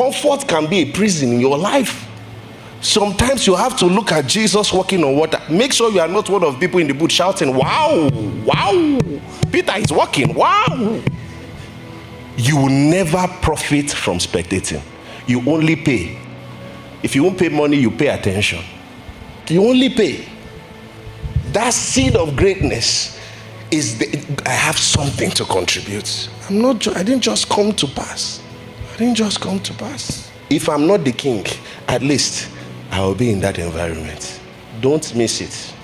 comfort can be a prison in your life. Sometimes you have to look at Jesus walking on water. Make sure you are not one of the people in the boat shouting, wow, wow, Peter is walking, wow. You will never profit from spectating. You only pay. If you won't pay money, you pay attention. You only pay. That seed of greatness is I have something to contribute. I didn't just come to pass. If I'm not the king, at least I will be in that environment. Don't miss it.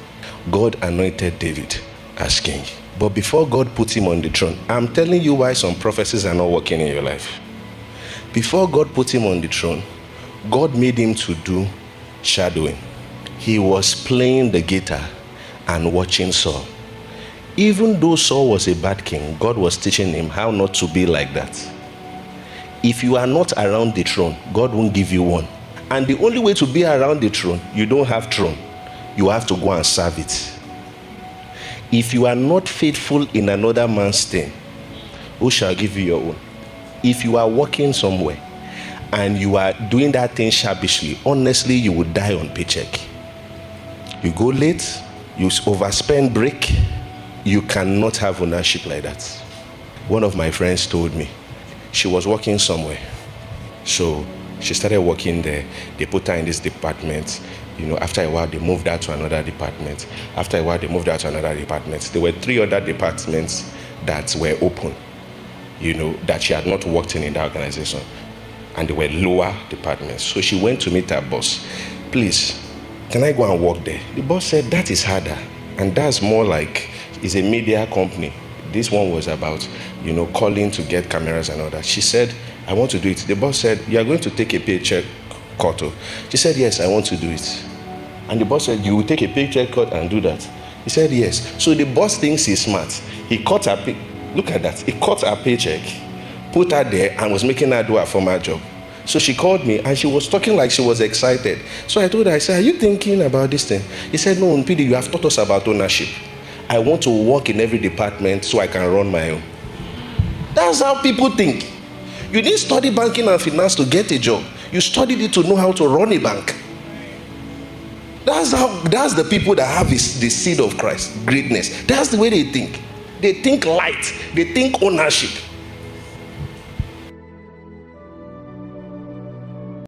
God anointed David as king. But before God put him on the throne, I'm telling you why some prophecies are not working in your life. Before God put him on the throne, God made him to do shadowing. He was playing the guitar and watching Saul. Even though Saul was a bad king, God was teaching him how not to be like that. If you are not around the throne, God won't give you one. And the only way to be around the throne, you don't have throne. You have to go and serve it. If you are not faithful in another man's thing, who shall give you your own? If you are working somewhere and you are doing that thing shabbishly, honestly, you will die on paycheck. You go late, you overspend break, you cannot have ownership like that. One of my friends told me, she was working somewhere. So she started working there. They put her in this department. After a while, they moved her to another department. After a while, they moved her to another department. There were 3 other departments that were open, that she had not worked in that organization. And they were lower departments. So she went to meet her boss. Please, can I go and work there? The boss said, that is harder. And that's more like, it's a media company. This one was about, calling to get cameras and all that. She said, I want to do it. The boss said, you are going to take a paycheck cut. She said, yes, I want to do it. And the boss said, you will take a paycheck cut and do that? He said, yes. So the boss thinks he's smart. He cut her look at that. He cut her paycheck, put her there, and was making her do her former job. So she called me, and she was talking like she was excited. So I told her, I said, are you thinking about this thing? He said, no, Mpidi, you have taught us about ownership. I want to work in every department so I can run my own. That's how people think. You didn't study banking and finance to get a job. You studied it to know how to run a bank. That's the people that have the seed of Christ, greatness. That's the way they think. They think light. They think ownership.